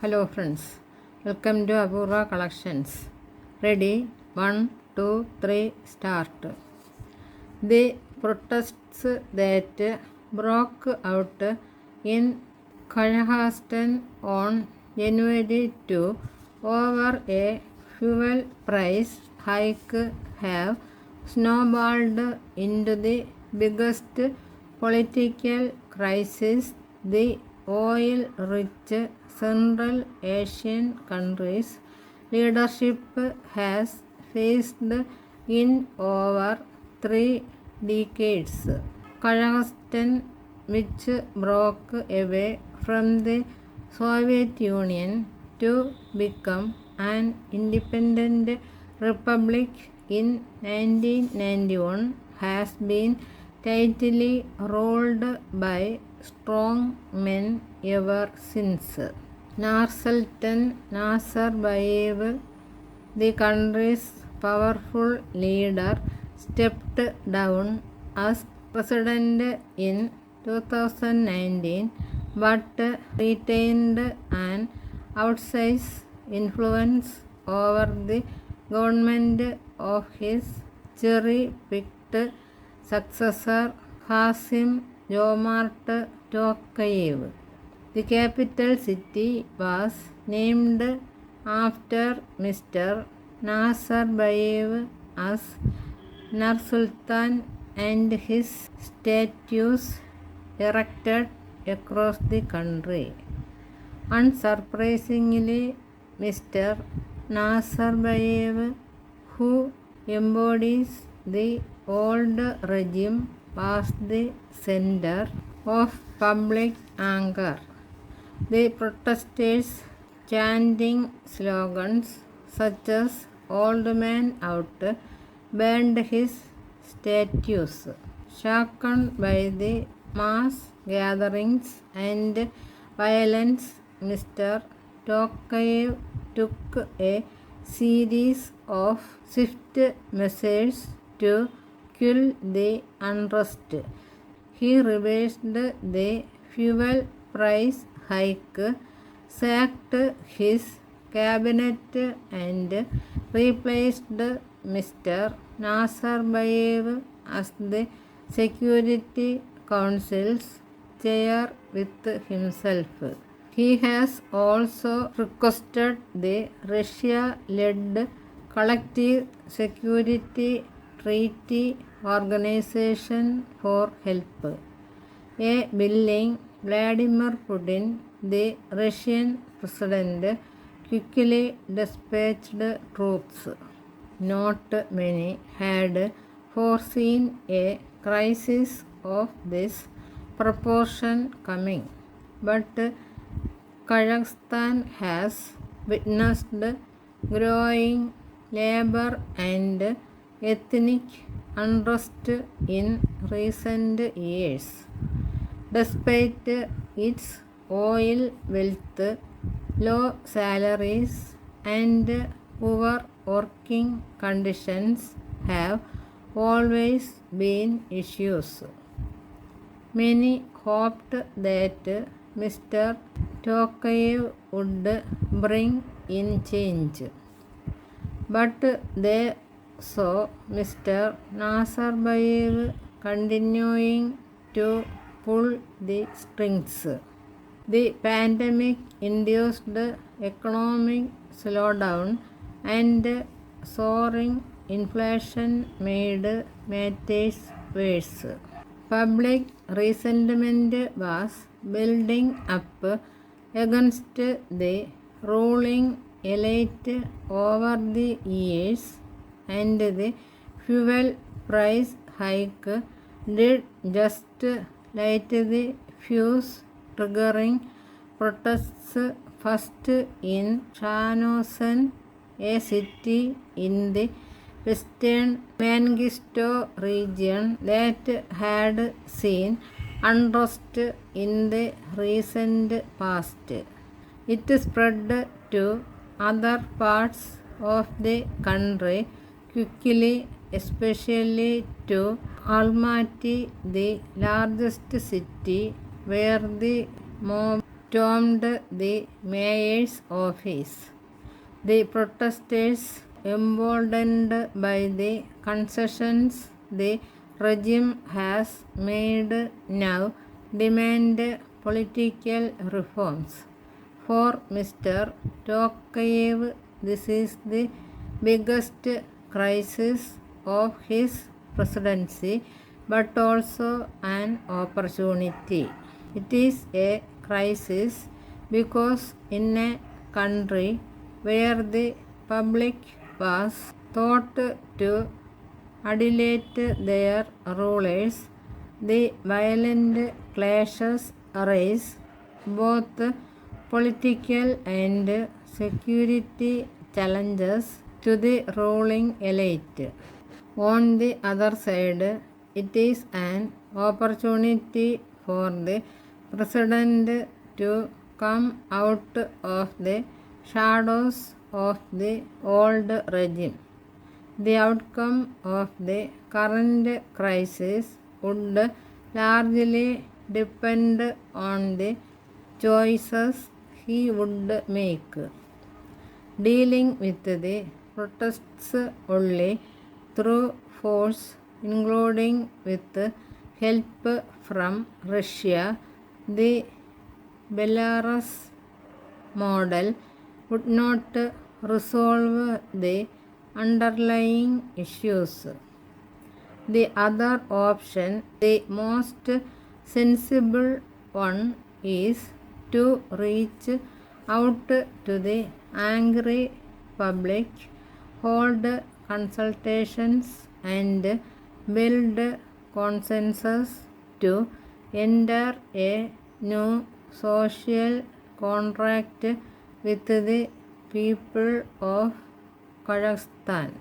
Hello friends, welcome to Apurva Collections. Ready? 1, 2, 3, start. The protests that broke out in Kazakhstan on January 2 over a fuel price hike have snowballed into the biggest political crisis the oil-rich Central Asian countries' leadership has faced in over 3 decades. Kazakhstan, which broke away from the Soviet Union to become an independent republic in 1991, has been tightly ruled by strong men ever since. Nursultan Nazarbayev, the country's powerful leader, stepped down as president in 2019 but retained an outsized influence over the government of his cherry-picked successor Kasim Jomart Tokayev. The capital city was named after Mr. Nazarbayev as Nursultan and his statues erected across the country. Unsurprisingly, Mr. Nazarbayev, who embodies the old regime, was the center of public anger. The protesters, chanting slogans such as "Old Man Out," burned his statues. Shaken by the mass gatherings and violence, Mr. Tokayev took a series of swift measures to quell the unrest. He reversed the fuel price hike, sacked his cabinet and replaced Mr. Nazarbayev as the Security Council's chair with himself. He has also requested the Russia-led Collective Security Treaty Organization for help. A willing Vladimir Putin, the Russian president, quickly dispatched troops. Not many had foreseen a crisis of this proportion coming, but Kazakhstan has witnessed growing labor and ethnic unrest in recent years. Despite its oil wealth, low salaries and poor working conditions have always been issues. Many hoped that Mr. Tokayev would bring in change, but they saw Mr. Nazarbayev continuing to pull the strings. The pandemic-induced economic slowdown and soaring inflation made matters worse. Public resentment was building up against the ruling elite over the years, and the fuel price hike did just light the fuse, triggering protests first in Shorthand, a city in the western Mangisto region that had seen unrest in the recent past. It spread to other parts of the country quickly, especially to Almaty, the largest city, where the mob stormed the mayor's office. The protesters, emboldened by the concessions the regime has made, now demand political reforms. For Mr. Tokayev, this is the biggest crisis of his presidency, but also an opportunity. It is a crisis because in a country where the public was taught to adulate their rulers, the violent clashes arise, both political and security challenges to the ruling elite. On the other side, it is an opportunity for the president to come out of the shadows of the old regime. The outcome of the current crisis would largely depend on the choices he would make. Dealing with the protests only through force, including with help from Russia, the Belarus model, would not resolve the underlying issues. The other option, the most sensible one, is to reach out to the angry public, hold consultations, and build consensus to enter a new social contract with the people of Kazakhstan.